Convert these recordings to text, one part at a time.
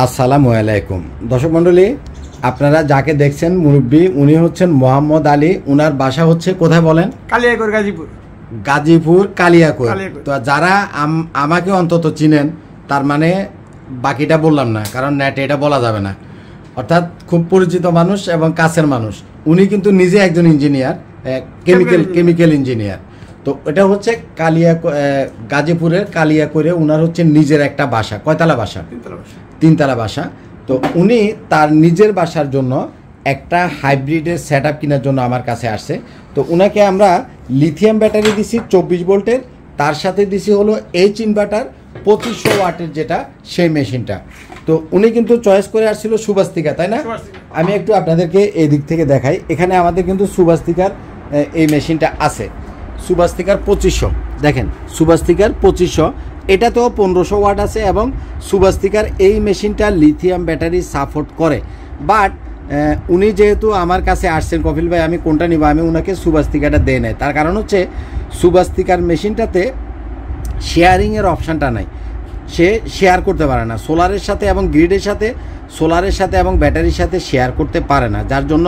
আসসালামু আলাইকুম দর্শক মণ্ডলী, আপনারা যাকে দেখছেন মুরব্বী, উনি হচ্ছেন মোহাম্মদ আলী। উনার বাসা হচ্ছে কোথায় বলেন? কালিয়াকৈর, গাজীপুর। গাজীপুর কালিয়াকৈর। তো যারা আমাকে অন্তত চিনেন, তার মানে বাকিটা বললাম না, কারণ নেটে এটা বলা যাবে না। অর্থাৎ খুব পরিচিত মানুষ এবং কাছের মানুষ। উনি কিন্তু নিজে একজন ইঞ্জিনিয়ার, কেমিক্যাল ইঞ্জিনিয়ার। তো এটা হচ্ছে গাজীপুরের কালিয়াকৈরে উনার হচ্ছে নিজের একটা বাসা। কয়তলা বাসা? তিনতলা বাসা। তো উনি তার নিজের বাসার জন্য একটা হাইব্রিডের সেট আপ কেনার জন্য আমার কাছে আসছে। তো উনাকে আমরা লিথিয়াম ব্যাটারি দিছি 24 ভোল্টের, তার সাথে দিছি হলো এইচ ইনভার্টার 2500 ওয়াটের, যেটা সেই মেশিনটা। তো উনি কিন্তু চয়েস করে আসছিল সুবাস্তিকা, তাই না? আমি একটু আপনাদেরকে এই দিক থেকে দেখাই। এখানে আমাদের কিন্তু সুবাস্তিকার এই মেশিনটা আছে, সুবাস্তিকার 2500। দেখেন, সুবাস্তিকার 2500, এটাতেও 1500 ওয়াট আছে এবং সুবাস্তিকার এই মেশিনটা লিথিয়াম ব্যাটারি সাপোর্ট করে। বাট উনি যেহেতু আমার কাছে আসছেন, কপিল ভাই আমি কোনটা নিব, আমি ওনাকে সুবাস্তিকাটা দেয় নাই। তার কারণ হচ্ছে সুবাস্তিকার মেশিনটাতে শেয়ারিংয়ের অপশানটা নাই, সে শেয়ার করতে পারে না সোলারের সাথে এবং গ্রিডের সাথে, সোলারের সাথে এবং ব্যাটারির সাথে শেয়ার করতে পারে না, যার জন্য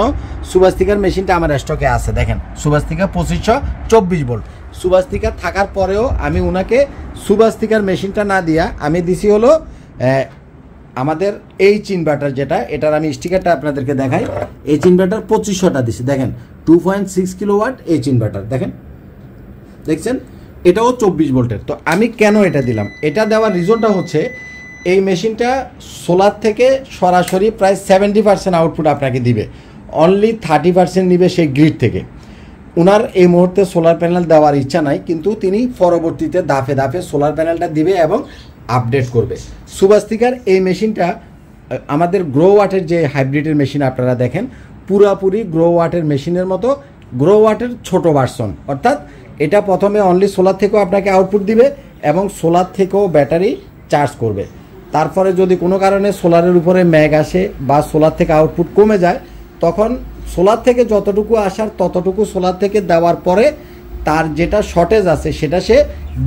সুবাস্তিকার মেশিনটা আমার স্টকে আছে। দেখেন, সুবাস্তিকা 2524 ভোল্ট। সুবাস্তিকা থাকার পরেও আমি ওনাকে সুবাস্তিকার মেশিনটা না দিয়া আমি দিছি হলো আমাদের এইচ ইনভার্টার, যেটা এটার আমি স্টিকারটা আপনাদেরকে দেখাই। এইচ ইনভার্টার 2500টা দিছি। দেখেন, 2.6 কিলোওয়াট এইচ ইনভার্টার। দেখছেন, এটাও 24 ভোল্টের। তো আমি কেন এটা দিলাম? এটা দেওয়ার রিজনটা হচ্ছে এই মেশিনটা সোলার থেকে সরাসরি প্রায় 70% আউটপুট আপনাকে দিবে, অনলি 30% নিবে সেই গ্রিড থেকে। ওনার এই মুহূর্তে সোলার প্যানেল দেওয়ার ইচ্ছা নাই, কিন্তু তিনি পরবর্তীতে ধাপে ধাপে সোলার প্যানেলটা দিবে এবং আপডেট করবে। সুবাস্তিকার এই মেশিনটা আমাদের গ্রো ওয়াটের যে হাইব্রিডের মেশিন আপনারা দেখেন, পুরাপুরি গ্রো ওয়াটের মেশিনের মতো, গ্রো ওয়াটের ছোট ভার্সন। অর্থাৎ এটা প্রথমে অনলি সোলার থেকেও আপনাকে আউটপুট দিবে এবং সোলার থেকেও ব্যাটারি চার্জ করবে। তারপরে যদি কোনো কারণে সোলারের উপরে ম্যাগ আসে বা সোলার থেকে আউটপুট কমে যায়, তখন সোলার থেকে যতটুকু আসার ততটুকু সোলার থেকে দেওয়ার পরে তার যেটা শর্টেজ আছে সেটা সে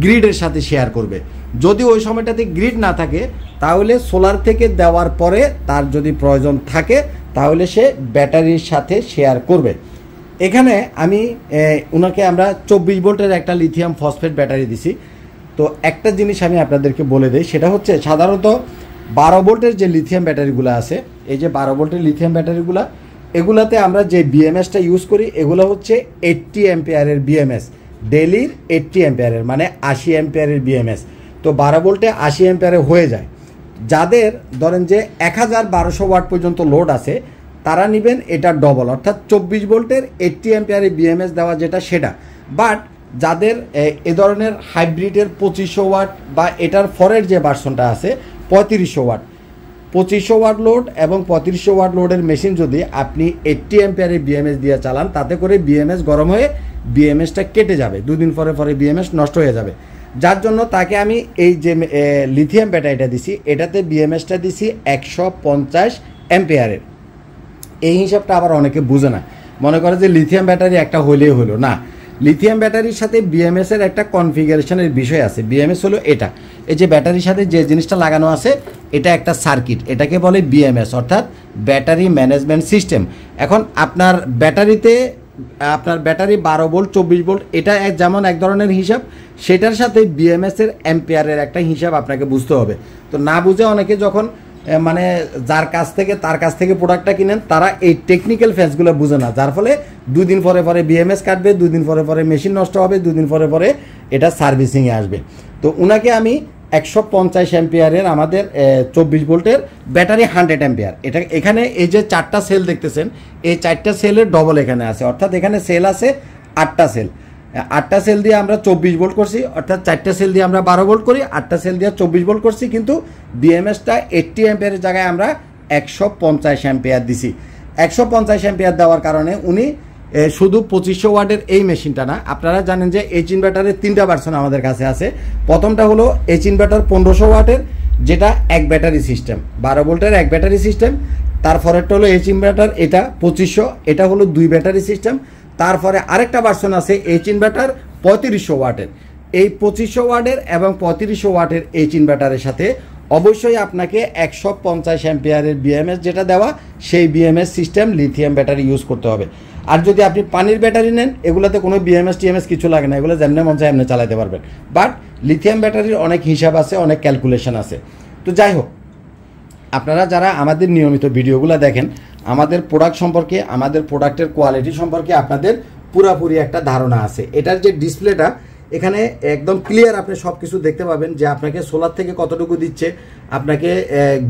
গ্রিডের সাথে শেয়ার করবে। যদি ওই সময়টাতে গ্রিড না থাকে, তাহলে সোলার থেকে দেওয়ার পরে তার যদি প্রয়োজন থাকে, তাহলে সে ব্যাটারির সাথে শেয়ার করবে। এখানে আমি ওনাকে আমরা 24 ভোল্টের একটা লিথিয়াম ফসফেট ব্যাটারি দিছি। তো একটা জিনিস আমি আপনাদেরকে বলে দিই, সেটা হচ্ছে সাধারণত 12 ভোল্টের যে লিথিয়াম ব্যাটারিগুলো আছে, এই যে 12 ভোল্টের লিথিয়াম ব্যাটারিগুলো, এগুলাতে আমরা যে বিএমএসটা ইউজ করি, এগুলো হচ্ছে 80 অ্যাম্পিয়ারের বিএমএস, ডেলির 80 অ্যাম্পিয়ারের, মানে 80 অ্যাম্পিয়ারের বিএমএস। তো 12 ভোল্টে 80 অ্যাম্পিয়ারে হয়ে যায়। যাদের ধরেন যে 1200 ওয়াট পর্যন্ত লোড আছে, তারা নেবেন এটা ডবল, অর্থাৎ 24 ভোল্টের 80 অ্যাম্পিয়ারের বিএমএস দেওয়া যেটা সেটা। বাট যাদের এ ধরনের হাইব্রিডের 2500 ওয়াট বা এটার ফরের যে ভার্সনটা আছে 3500 ওয়াট, 2500 ওয়াট লোড এবং 3500 ওয়াট লোডের মেশিন যদি আপনি 80 অ্যাম্পিয়ারের বিএমএস দিয়ে চালান, তাতে করে বিএমএস গরম হয়ে বিএমএসটা কেটে যাবে, 2 দিন পরে বিএমএস নষ্ট হয়ে যাবে। যার জন্য তাকে আমি এই যে লিথিয়াম ব্যাটারিটা দিছি, এটাতে বিএমএসটা দিছি 150 অ্যাম্পিয়ারের। এই হিসাবটা আবার অনেকে বুঝে না, মনে করে যে লিথিয়াম ব্যাটারি একটা হলেই হলো না। লিথিয়াম ব্যাটারির সাথে বিএমএস এর একটা কনফিগারেশনের বিষয় আছে। বিএমএস হলো এটা, এই যে ব্যাটারির সাথে যে জিনিসটা লাগানো আছে, এটা একটা সার্কিট, এটাকে বলে বিএমএস, অর্থাৎ ব্যাটারি ম্যানেজমেন্ট সিস্টেম। এখন আপনার ব্যাটারি 12 ভোল্ট 24 ভোল্ট, এটা যেমন এক ধরনের হিসাব, সেটার সাথে বিএমএস এর অ্যাম্পিয়ারের একটা হিসাব আপনাকে বুঝতে হবে। তো না বুঝে অনেকে যখন মানে তার কাছ থেকে প্রোডাক্টটা কিনেন, তারা এই টেকনিক্যাল ফেজগুলো বুঝে না, যার ফলে 2 দিন পরে বিএমএস কাটবে, 2 দিন পরে মেশিন নষ্ট হবে, 2 দিন পরে এটা সার্ভিসিংয়ে আসবে। তো ওনাকে আমি 150 অ্যাম্পিয়ারের আমাদের 24 ভোল্টের ব্যাটারি 100 অ্যাম্পিয়ার, এটা এখানে এই যে 4টা সেল দেখতেছেন, এই 4টা সেলের ডবল এখানে আছে, অর্থাৎ এখানে সেল আছে 8টা সেল। 8টা সেল দিয়ে আমরা 24 ভোল্ট করছি, অর্থাৎ 4টা সেল দিয়ে আমরা 12 ভোল্ট করি, 8টা সেল দিয়ে 24 ভোল্ট করছি, কিন্তু বিএমএসটা 80 অ্যাম্পিয়ারের জায়গায় আমরা 150 অ্যাম্পিয়ার দিছি। 150 অ্যাম্পিয়ার দেওয়ার কারণে উনি শুধু 2500 ওয়াটের এই মেশিনটা না, আপনারা জানেন যে এইচ ইনভার্টারের 3টা ভার্সন আমাদের কাছে আছে। প্রথমটা হলো এইচ ইনভার্টার 1500 ওয়াটের, যেটা এক ব্যাটারি সিস্টেম, 12 ভোল্টের এক ব্যাটারি সিস্টেম। তারপরেরটা হলো এইচ ইনভার্টার, এটা 2500, এটা হলো 2 ব্যাটারি সিস্টেম। তারপরে আরেকটা ভার্সন আছে এইচ ইনভার্টার 3500 ওয়াটের। এই 2500 ওয়াটের এবং 3500 ওয়াটের এইচ ইনভার্টারের সাথে অবশ্যই আপনাকে 150 অ্যাম্পিয়ারের বিএমএস যেটা দেওয়া সেই BMS system lithium battery use করতে হবে। আর যদি আপনি পানির ব্যাটারি নেন, এগুলোতে কোনো বিএমএস টিএমএস কিছু লাগে না, এগুলো যেমনি মন চায় এমনি চালাতে পারবেন। বাট লিথিয়াম ব্যাটারির অনেক হিসাব আছে, অনেক ক্যালকুলেশন আছে। তো যাই হোক, আপনারা যারা আমাদের নিয়মিত ভিডিওগুলো দেখেন, আমাদের প্রোডাক্ট সম্পর্কে, আমাদের প্রোডাক্টের কোয়ালিটি সম্পর্কে আপনাদের পুরাপুরি একটা ধারণা আছে। এটার যে ডিসপ্লেটা এখানে একদম ক্লিয়ার আপনি সব কিছু দেখতে পাবেন যে আপনাকে সোলার থেকে কতটুকু দিচ্ছে, আপনাকে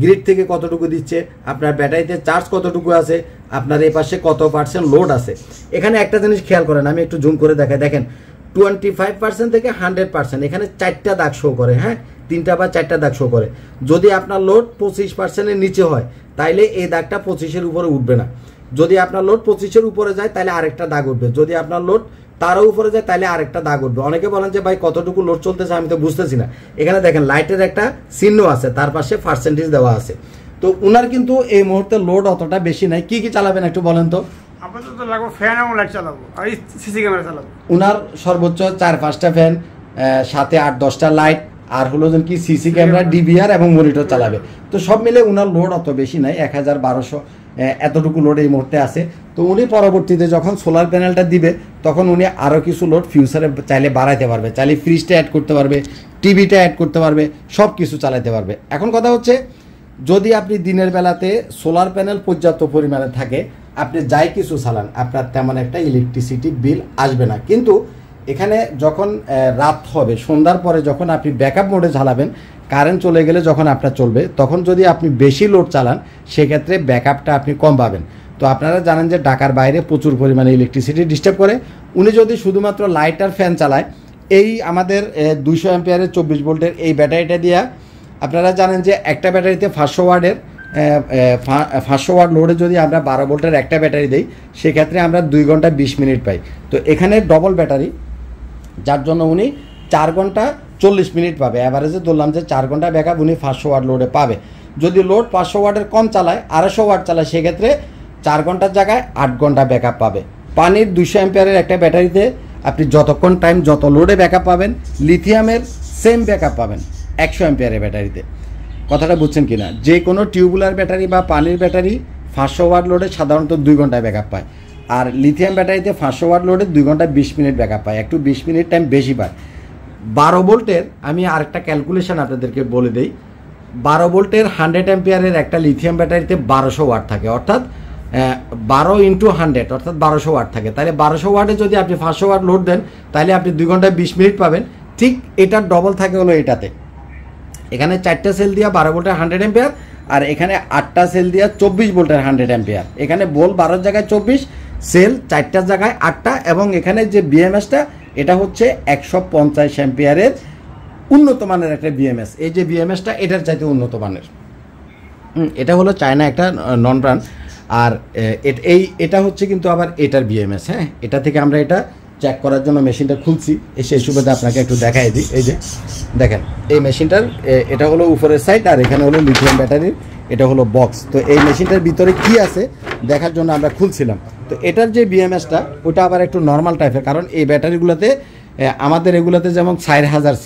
গ্রিড থেকে কতটুকু দিচ্ছে, আপনার ব্যাটারিতে চার্জ কতটুকু আছে, আপনার এই পাশে কত পার্সেন্ট লোড আছে। এখানে একটা জিনিস খেয়াল করেন, আমি একটু জুম করে দেখাই। দেখেন 25% থেকে 100% এখানে 4টা দাগ শো করে, হ্যাঁ 3টা বা 4টা দাগ শো করে। যদি আপনার লোড 25%-এর নিচে হয় তাইলে এই দাগটা 25-এর উপরে উঠবে না। যদি আপনার লোড 25-এর উপরে যায় তাহলে আরেকটা দাগ উঠবে। যদি আপনার লোড তারও উপরে যায় তাহলে আরেকটা দাগ উঠবে। অনেকে বলেন যে ভাই কতটুকু লোড চলতেছে আমি তো বুঝতেছি না। এখানে দেখেন লাইটের একটা চিহ্ন আছে, তার পাশে পার্সেন্টেজ দেওয়া আছে। তো উনার কিন্তু এই মুহূর্তে লোড অতটা বেশি নাই। কি কি চালাবেন একটু বলেন তো? আপাতত লাগবে ফ্যান এবং লাইট চালাবো আর সিসি ক্যামেরা চালাবো। উনার সর্বোচ্চ 4-5টা ফ্যান, সাথে 8-10টা লাইট, আর হলো যেন কি সিসি ক্যামেরা, ডিভিআর এবং মনিটর চালাবে। তো সব মিলে উনার লোড অত বেশি নাই, 1200 এতটুকু লোড এই মুহূর্তে আছে। তো উনি পরবর্তীতে যখন সোলার প্যানেলটা দিবে তখন উনি আরও কিছু লোড ফিউচারে চাইলে বাড়াইতে পারবে, চাইলে ফ্রিজটা অ্যাড করতে পারবে, টিভিটা অ্যাড করতে পারবে, সব কিছু চালাতে পারবে। এখন কথা হচ্ছে, যদি আপনি দিনের বেলাতে সোলার প্যানেল পর্যাপ্ত পরিমাণে থাকে, আপনি যাই কিছু চালান আপনার তেমন একটা ইলেকট্রিসিটি বিল আসবে না। কিন্তু এখানে যখন রাত হবে, সন্ধ্যার পরে যখন আপনি ব্যাকআপ মোডে চালাবেন, কারেন্ট চলে গেলে যখন আপনার চলবে, তখন যদি আপনি বেশি লোড চালান সেক্ষেত্রে ব্যাকআপটা আপনি কম পাবেন। তো আপনারা জানেন যে ঢাকার বাইরে প্রচুর পরিমাণে ইলেকট্রিসিটি ডিস্টার্ব করে। উনি যদি শুধুমাত্র লাইট আর ফ্যান চালায়, এই আমাদের 200 অ্যাম্পিয়ারের 24 ভোল্টের এই ব্যাটারিটা দিয়া, আপনারা জানেন যে একটা ব্যাটারিতে 500 ওয়াটের 500 ওয়াট লোডে যদি আমরা 12 ভোল্টের একটা ব্যাটারি দিই, সেক্ষেত্রে আমরা 2 ঘন্টা 20 মিনিট পাই। তো এখানে ডবল ব্যাটারি, যার জন্য উনি 4 ঘন্টা 40 মিনিট পাবে। অ্যাভারেজে ধরলাম যে 4 ঘন্টা ব্যাকআপ উনি 500 ওয়াট লোডে পাবে। যদি লোড 500 ওয়াটের কম চালায়, 250 ওয়াট চালায়, সেক্ষেত্রে 4 ঘন্টার জায়গায় 8 ঘন্টা ব্যাকআপ পাবে। পানির 200 অ্যাম্পিয়ারের একটা ব্যাটারিতে আপনি যতক্ষণ টাইম যত লোডে ব্যাকআপ পাবেন, লিথিয়ামের সেম ব্যাকআপ পাবেন 100 অ্যাম্পিয়ারের ব্যাটারিতে। কথাটা বুঝছেন কিনা? যে কোনো টিউবুলার ব্যাটারি বা পানির ব্যাটারি 500 ওয়াট লোডে সাধারণত 2 ঘন্টায় ব্যাকআপ পায়, আর লিথিয়াম ব্যাটারিতে 500 ওয়াট লোডে 2 ঘন্টা 20 মিনিট ব্যাকআপ পায়, একটু 20 মিনিট টাইম বেশি পায়। 12 ভোল্টের আমি আরেকটা ক্যালকুলেশন আপনাদেরকে বলে দিই। 12 ভোল্টের 100 অ্যাম্পিয়ারের একটা লিথিয়াম ব্যাটারিতে 1200 ওয়াট থাকে, অর্থাৎ 12 × 100 অর্থাৎ 1200 ওয়াট থাকে। তাহলে 1200 ওয়াটে যদি আপনি 500 ওয়াট লোড দেন তাহলে আপনি 2 ঘন্টা 20 মিনিট পাবেন। ঠিক এটার ডবল থাকে হলো এটাতে। এখানে 4টা সেল দিয়া 12 ভোল্টের 100 অ্যাম্পিয়ার, আর এখানে 8টা সেল দিয়া 24 ভোল্টের 100 অ্যাম্পিয়ার। এখানে বোল 12 জায়গায় 24, সেল 4টার জায়গায় 8টা, এবং এখানে যে বিএমএসটা এটা হচ্ছে 150 অ্যাম্পিয়ারের উন্নত মানের একটা বিএমএস। এই যে বিএমএসটা এটার চাইতে উন্নত মানের। এটা হলো চায়না একটা নন ব্র্যান্ড। আর এটা হচ্ছে কিন্তু আবার এটার বিএমএস। হ্যাঁ, এটা থেকে আমরা এটা চেক করার জন্য মেশিনটা খুলছি, সেই সুবিধা আপনাকে একটু দেখাই দিই। এই যে দেখেন, এই মেশিনটার এটা হলো উপরের সাইড, আর এখানে হলো লিথিয়াম ব্যাটারির এটা হলো বক্স। তো এই মেশিনটার ভিতরে কি আছে দেখার জন্য আমরা খুলছিলাম। তো এটার যে বিএমএসটা ওটা আবার একটু নর্মাল টাইপের, কারণ এই ব্যাটারিগুলোতে আমাদের এগুলোতে যেমন 4000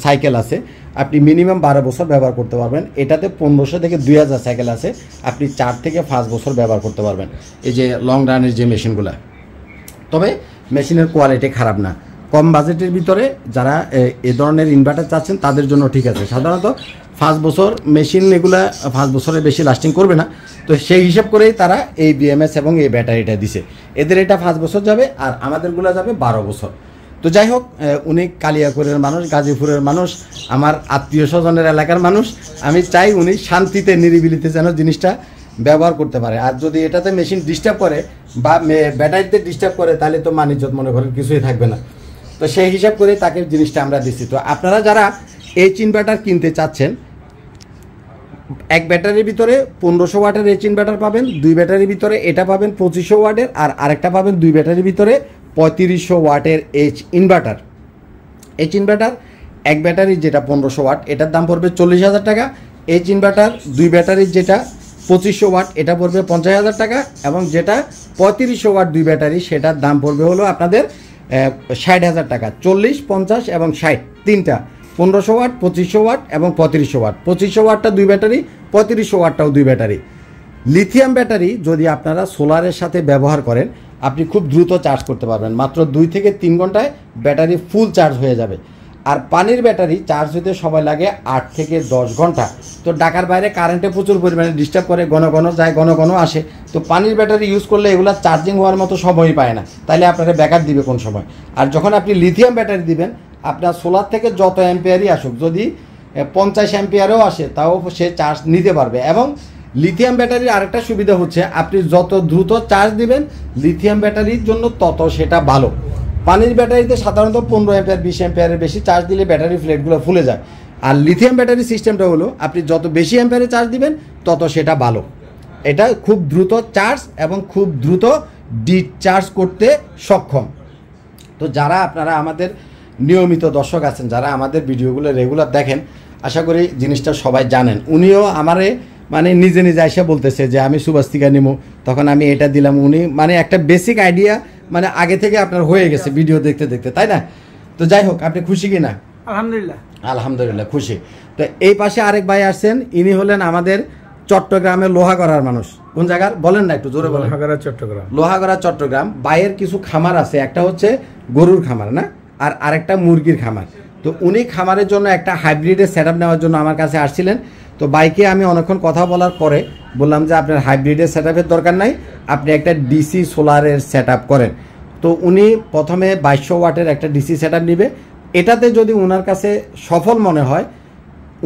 সাইকেল আছে, আপনি মিনিমাম 12 বছর ব্যবহার করতে পারবেন। এটাতে 1500 থেকে 2000 সাইকেল আছে, আপনি 4 থেকে 5 বছর ব্যবহার করতে পারবেন, এই যে লং রানের যে মেশিনগুলো। তবে মেশিনের কোয়ালিটি খারাপ না। কম বাজেটের ভিতরে যারা এ ধরনের ইনভার্টার চাচ্ছেন তাদের জন্য ঠিক আছে। সাধারণত 5 বছর মেশিন এগুলা 5 বছরের বেশি লাস্টিং করবে না। তো সেই হিসাব করেই তারা এই বিএমএস এবং এই ব্যাটারিটা দিছে। এদের এটা 5 বছর যাবে, আর আমাদেরগুলো যাবে 12 বছর। তো যাই হোক, উনি কালিয়াকৈরের মানুষ, গাজীপুরের মানুষ, আমার আত্মীয় স্বজনের এলাকার মানুষ। আমি চাই উনি শান্তিতে নিরিবিলিতে যেন জিনিসটা ব্যবহার করতে পারে। আর যদি এটাতে মেশিন ডিস্টার্ব করে বা ব্যাটারিতে ডিস্টার্ব করে তাহলে তো মানিজ্জত মনে করেন কিছুই থাকবে না। তো সেই হিসাব করে তাকে জিনিসটা আমরা দিচ্ছি। তো আপনারা যারা এইচ ইনভার্টার কিনতে চাচ্ছেন, এক ব্যাটারির ভিতরে 1500 ওয়াটের এইচ ইনভার্টার পাবেন, 2 ব্যাটারির ভিতরে এটা পাবেন 2500 ওয়াটের, আর আরেকটা পাবেন 2 ব্যাটারির ভিতরে 3500 ওয়াটের এইচ ইনভার্টার। এইচ ইনভার্টার এক ব্যাটারির যেটা 1500 ওয়াট এটার দাম পড়বে 40,000 টাকা। এইচ ইনভার্টার 2 ব্যাটারির যেটা 2500 ওয়াট এটা পড়বে 50,000 টাকা, এবং যেটা 3500 ওয়াট 2 ব্যাটারি সেটার দাম পড়বে হলো আপনাদের 60,000 টাকা। 40, 50 এবং 60 তিনটা। 1500 ওয়াট, 2500 ওয়াট এবং 3500 ওয়াট। 2500 ওয়াটটা 2 ব্যাটারি, 3500 ওয়াটটাও 2 ব্যাটারি। লিথিয়াম ব্যাটারি যদি আপনারা সোলারের সাথে ব্যবহার করেন, আপনি খুব দ্রুত চার্জ করতে পারবেন। মাত্র 2 থেকে 3 ঘন্টায় ব্যাটারি ফুল চার্জ হয়ে যাবে। আর পানির ব্যাটারি চার্জ হতে সময় লাগে 8 থেকে 10 ঘন্টা। তো ঢাকার বাইরে কারেন্টে প্রচুর পরিমাণে ডিস্টার্ব করে, ঘন ঘন যায়, ঘন ঘন আসে। তো পানির ব্যাটারি ইউজ করলে এগুলো চার্জিং হওয়ার মতো সময়ই পায় না, তাইলে আপনারা ব্যাকআপ দিবে কোন সময়? আর যখন আপনি লিথিয়াম ব্যাটারি দিবেন, আপনার সোলার থেকে যত অ্যাম্পিয়ারই আসুক, যদি 50 অ্যাম্পিয়ারও আসে তাও সে চার্জ নিতে পারবে। এবং লিথিয়াম ব্যাটারির আরেকটা সুবিধা হচ্ছে, আপনি যত দ্রুত চার্জ দিবেন লিথিয়াম ব্যাটারির জন্য তত সেটা ভালো। পানির ব্যাটারিতে সাধারণত 15 অ্যাম্পিয়ার 20 অ্যাম্পিয়ারের বেশি চার্জ দিলে ব্যাটারি ফ্লেটগুলো ফুলে যায়। আর লিথিয়াম ব্যাটারি সিস্টেমটা হলো, আপনি যত বেশি অ্যাম্পিয়ারে চার্জ দিবেন তত সেটা ভালো। এটা খুব দ্রুত চার্জ এবং খুব দ্রুত ডিসচার্জ করতে সক্ষম। তো যারা আপনারা আমাদের নিয়মিত দর্শক আছেন, যারা আমাদের ভিডিওগুলো রেগুলার দেখেন, আশা করি জিনিসটা সবাই জানেন। উনিও আমারে মানে নিজে নিজে এসে বলতেছে যে আমি সুবাস্তিকা নিব, তখন আমি এটা দিলাম। উনি মানে একটা বেসিক আইডিয়া মানে আগে থেকে আপনার হয়ে গেছে ভিডিও দেখতে দেখতে, তাই না? তো যাই হোক, আপনি খুশি কি না? আলহামদুলিল্লাহ, আলহামদুলিল্লাহ খুশি। তো এই পাশে আরেক ভাই আসছেন, ইনি হলেন আমাদের চট্টগ্রামের লোহাগড়ার মানুষ। কোন জায়গার বলেন না, একটু জোরে বলেন। লোহাগড়া চট্টগ্রাম। লোহাগড়া চট্টগ্রাম। ভাইয়ের কিছু খামার আছে, একটা হচ্ছে গরুর খামার না, আর আরেকটা মুরগির খামার। তো উনি খামারের জন্য একটা হাইব্রিডের সেট আপ নেওয়ার জন্য আমার কাছে আসছিলেন। তো বাইকে আমি অনেকক্ষণ কথা বলার পরে বললাম যে আপনার হাইব্রিডের সেট আপের দরকার নাই, আপনি একটা ডিসি সোলারের সেট আপ করেন। তো উনি প্রথমে 2200 ওয়াটের একটা ডিসি সেট আপ নেবে। এটাতে যদি ওনার কাছে সফল মনে হয়,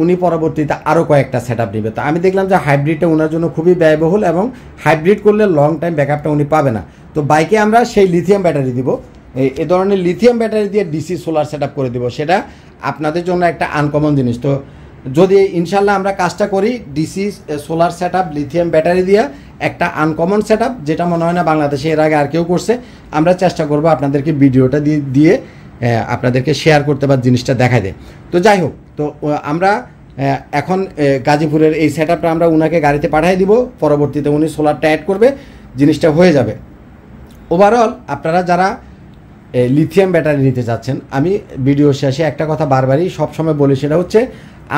উনি পরবর্তীতে আরও কয়েকটা সেট আপ নেবে। তো আমি দেখলাম যে হাইব্রিডটা ওনার জন্য খুবই ব্যয়বহুল, এবং হাইব্রিড করলে লং টাইম ব্যাকআপটা উনি পাবে না। তো বাইকে আমরা সেই লিথিয়াম ব্যাটারি দিব, এই ধরনের লিথিয়াম ব্যাটারি দিয়ে ডিসি সোলার সেট আপ করে দিব। সেটা আপনাদের জন্য একটা আনকমন জিনিস। তো যদি ইনশাল্লাহ আমরা কাজটা করি, DC solar set up lithium battery দিয়ে একটা আনকমন সেট আপ, যেটা মনে হয় না বাংলাদেশে এর আগে আর কেউ করছে, আমরা চেষ্টা করবো আপনাদেরকে ভিডিওটা দিয়ে আপনাদেরকে শেয়ার করতে বা জিনিসটা দেখা দেয়। তো যাই হোক, তো আমরা এখন গাজীপুরের এই সেট আপটা আমরা ওনাকে গাড়িতে পাঠিয়ে দিব, পরবর্তীতে উনি সোলারটা অ্যাড করবে, জিনিসটা হয়ে যাবে। ওভারঅল আপনারা যারা লিথিয়াম ব্যাটারি নিতে যাচ্ছেন, আমি ভিডিও শেষে একটা কথা বারবারই সবসময় বলি, সেটা হচ্ছে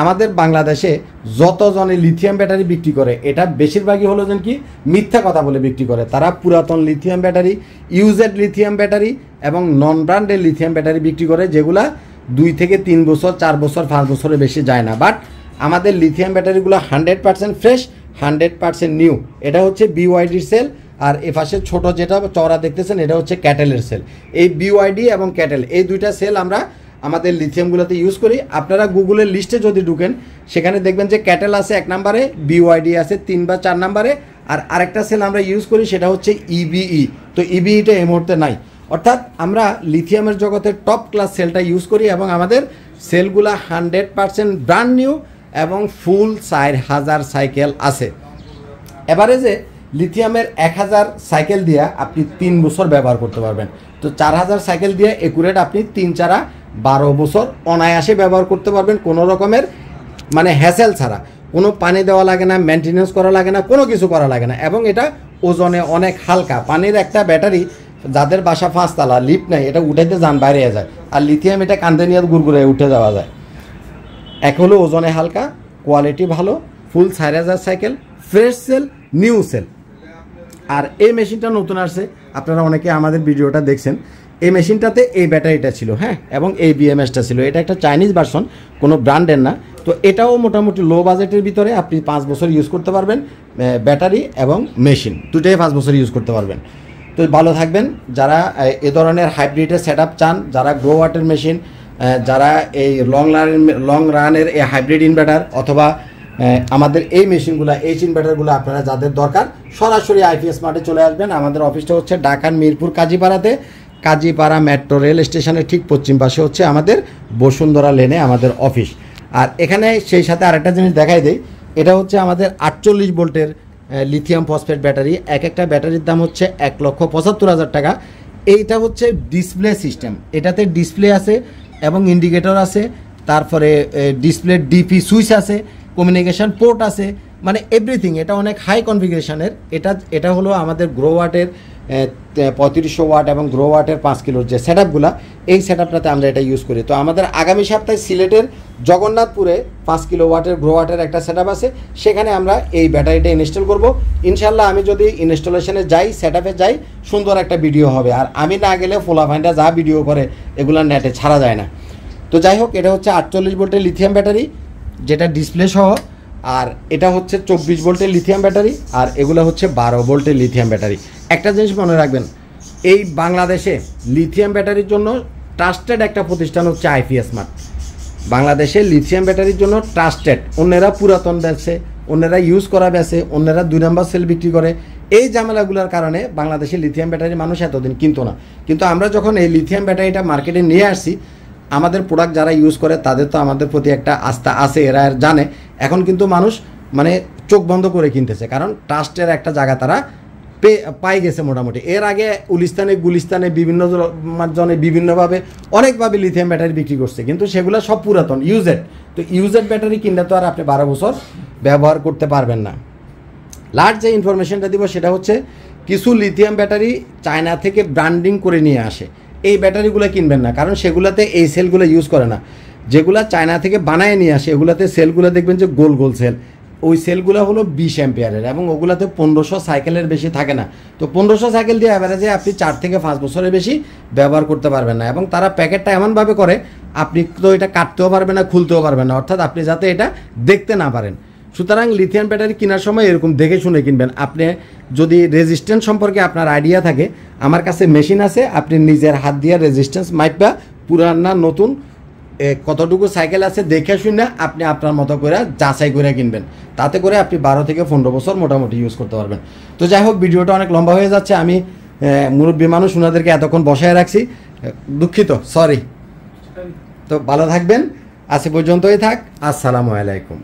আমাদের বাংলাদেশে যতজনে লিথিয়াম ব্যাটারি বিক্রি করে, এটা বেশিরভাগই হলো যেন কি মিথ্যা কথা বলে বিক্রি করে। তারা পুরাতন lithium battery, used lithium battery এবং নন ব্র্যান্ডের লিথিয়াম ব্যাটারি বিক্রি করে, যেগুলা 2 থেকে 3 বছর 4 বছর 5 বছরের বেশি যায় না। বাট আমাদের লিথিয়াম ব্যাটারিগুলো 100% ফ্রেশ, 100% নিউ। এটা হচ্ছে বিওয়াইডির সেল, আর এ পাশে ছোট যেটা চওড়া দেখতেছেন এটা হচ্ছে ক্যাটেলের সেল। এই বিওয়াইডি এবং ক্যাটেল, এই দুইটা সেল আমরা আমাদের লিথিয়ামগুলোতে ইউজ করি। আপনারা গুগলের লিস্টে যদি ঢুকেন, সেখানে দেখবেন যে ক্যাটেল আছে 1 নম্বরে, বিওয়াইডি আছে 3 বা 4 নম্বরে, আর আরেকটা সেল আমরা ইউজ করি সেটা হচ্ছে ইবিই। তো ইবিইটা এই মুহূর্তে নাই। অর্থাৎ আমরা লিথিয়ামের জগতের টপ ক্লাস সেলটা ইউজ করি, এবং আমাদের সেলগুলা 100% ব্র্যান্ড নিউ এবং ফুল 4000 সাইকেল আছে। এভারেজে লিথিয়ামের 1000 সাইকেল দিয়ে আপনি 3 বছর ব্যবহার করতে পারবেন। তো 4000 সাইকেল দিয়ে একুরেট আপনি 3-4-12 বছর অনায়াসে ব্যবহার করতে পারবেন, কোনো রকমের মানে হ্যাসেল ছাড়া। কোনো পানি দেওয়া লাগে না, মেনটেনেন্স করা লাগে না, কোনো কিছু করা লাগে না। এবং এটা ওজনে অনেক হালকা। পানির একটা ব্যাটারি, যাদের বাসা 5 তলা, লিফট নাই, এটা উঠাইতে যান বাইরে যায়। আর লিথিয়াম এটা কান্দে নিয়ে গুড়গুড়ে উঠে যাওয়া যায়। এক হলো ওজনে হালকা, কোয়ালিটি ভালো, full 4000 cycle, fresh cell, new cell. আর এই মেশিনটা নতুন আসছে, আপনারা অনেকে আমাদের ভিডিওটা দেখছেন। এই মেশিনটাতে এই ব্যাটারিটা ছিল, হ্যাঁ, এবং এই বিএমএসটা ছিল। এটা একটা চাইনিজ ভার্সন, কোনো ব্র্যান্ডের না। তো এটাও মোটামুটি লো বাজেটের ভিতরে আপনি 5 বছর ইউজ করতে পারবেন, ব্যাটারি এবং মেশিন দুটোই 5 বছর ইউজ করতে পারবেন। তো ভালো থাকবেন। যারা এ ধরনের হাইব্রিডের সেট আপ চান, যারা গ্রো ওয়াটের মেশিন, যারা এই লং রানের এই হাইব্রিড ইনভার্টার, অথবা আমাদের এই মেশিনগুলো, এই ইনভার্টারগুলো আপনারা যাদের দরকার, সরাসরি আইপিএস মার্টে চলে আসবেন। আমাদের অফিসটা হচ্ছে ঢাকার মিরপুর কাজীপাড়াতে, কাজীপাড়া মেট্রো রেল স্টেশনের ঠিক পশ্চিম পাশে হচ্ছে আমাদের বসুন্ধরা লেনে আমাদের অফিস। আর এখানে সেই সাথে আরেকটা জিনিস দেখাই দেই, এটা হচ্ছে আমাদের 48 ভোল্টের লিথিয়াম ফসফেট ব্যাটারি। একটা ব্যাটারির দাম হচ্ছে 1,75,000 টাকা। এইটা হচ্ছে ডিসপ্লে সিস্টেম, এটাতে ডিসপ্লে আছে এবং ইন্ডিকেটর আছে, তারপরে ডিসপ্লে ডিপি সুইচ আছে, কমিউনিকেশন পোর্ট আছে, মানে এভরিথিং। এটা অনেক হাই কনফিগারেশনের। এটা হলো আমাদের গ্রো ওয়াটের 3500 ওয়াট এবং গ্রো ওয়াটের 5 কিলোর যে সেট আপগুলো, এই সেট আপটাতে আমরা এটা ইউজ করি। তো আমাদের আগামী সপ্তাহে সিলেটের জগন্নাথপুরে 5 কিলো ওয়াটের গ্রো ওয়াটের একটা সেট আপ আছে, সেখানে আমরা এই ব্যাটারিটা ইনস্টল করব ইনশাল্লাহ। আমি যদি ইনস্টলেশনে যাই, সেট আপে যাই, সুন্দর একটা ভিডিও হবে। আর আমি না গেলে ফোলাফাইনটা যা ভিডিও করে এগুলো নেটে ছাড়া যায় না। তো যাই হোক, এটা হচ্ছে 48 ভোল্টের লিথিয়াম ব্যাটারি, যেটা ডিসপ্লে সহ। আর এটা হচ্ছে 24 ভোল্টের লিথিয়াম ব্যাটারি, আর এগুলো হচ্ছে 12 ভোল্টের লিথিয়াম ব্যাটারি। একটা জিনিস মনে রাখবেন, এই বাংলাদেশে লিথিয়াম ব্যাটারির জন্য ট্রাস্টেড একটা প্রতিষ্ঠান হচ্ছে আইপি স্মার্ট। বাংলাদেশে লিথিয়াম ব্যাটারির জন্য ট্রাস্টেড। অন্যেরা পুরাতন বেচে, অন্যেরা ইউজ করা বেচে, অন্যেরা 2 নম্বর সেল বিক্রি করে। এই ঝামেলাগুলোর কারণে বাংলাদেশে লিথিয়াম ব্যাটারি মানুষ এতদিন কিনতো না। কিন্তু আমরা যখন এই লিথিয়াম ব্যাটারিটা মার্কেটে নিয়ে আসছি, আমাদের প্রোডাক্ট যারা ইউজ করে তাদের তো আমাদের প্রতি একটা আস্থা আছে, এরা জানে। এখন কিন্তু মানুষ মানে চোখ বন্ধ করে কিনতেছে, কারণ ট্রাস্টের একটা জায়গা তারা পাই গেছে মোটামুটি। এর আগে উলিস্তানে গুলিস্তানে বিভিন্ন জনে বিভিন্নভাবে অনেকভাবে লিথিয়াম ব্যাটারি বিক্রি করছে, কিন্তু সেগুলো সব পুরাতন ইউজেড। তো ইউজেড ব্যাটারি কিনলে তো আর আপনি 12 বছর ব্যবহার করতে পারবেন না। লাস্ট যে ইনফরমেশনটা দিব সেটা হচ্ছে, কিছু লিথিয়াম ব্যাটারি চায়না থেকে ব্র্যান্ডিং করে নিয়ে আসে। এই ব্যাটারিগুলো কিনবেন না, কারণ সেগুলোতে এই সেলগুলো ইউজ করে না। যেগুলো চায়না থেকে বানায় নিয়ে আসে ওগুলোতে সেলগুলো দেখবেন যে গোল গোল সেল। ওই সেলগুলো হলো 20 অ্যাম্পিয়ারের এবং ওগুলোতে 1500 সাইকেলের বেশি থাকে না। তো 1500 সাইকেল দিয়ে অ্যাভারেজে আপনি 4 থেকে 5 বছরের বেশি ব্যবহার করতে পারবেন না। এবং তারা প্যাকেটটা এমনভাবে করে, আপনি তো এটা কাটতেও পারবেন না, খুলতেও পারবেন না, অর্থাৎ আপনি যাতে এটা দেখতে না পারেন। সুতরাং লিথিয়াম ব্যাটারি কেনার সময় এরকম দেখে শুনে কিনবেন। আপনি যদি রেজিস্ট্যান্স সম্পর্কে আপনার আইডিয়া থাকে, আমার কাছে মেশিন আছে, আপনি নিজের হাত দিয়ে রেজিস্ট্যান্স মাইপা পুরানা নতুন কতটুকু সাইকেল আছে দেখে শুনে আপনি আপনার মতো করে যাচাই করে কিনবেন। তাতে করে আপনি 12 থেকে 15 বছর মোটামুটি ইউজ করতে পারবেন। তো যাই হোক, ভিডিওটা অনেক লম্বা হয়ে যাচ্ছে। আমি মুরব্বী মানুষ, ওনাদেরকে এতক্ষণ বসায় রাখছি, দুঃখিত, সরি। তো ভালো থাকবেন, আজ পর্যন্তই থাক। আসসালামু আলাইকুম।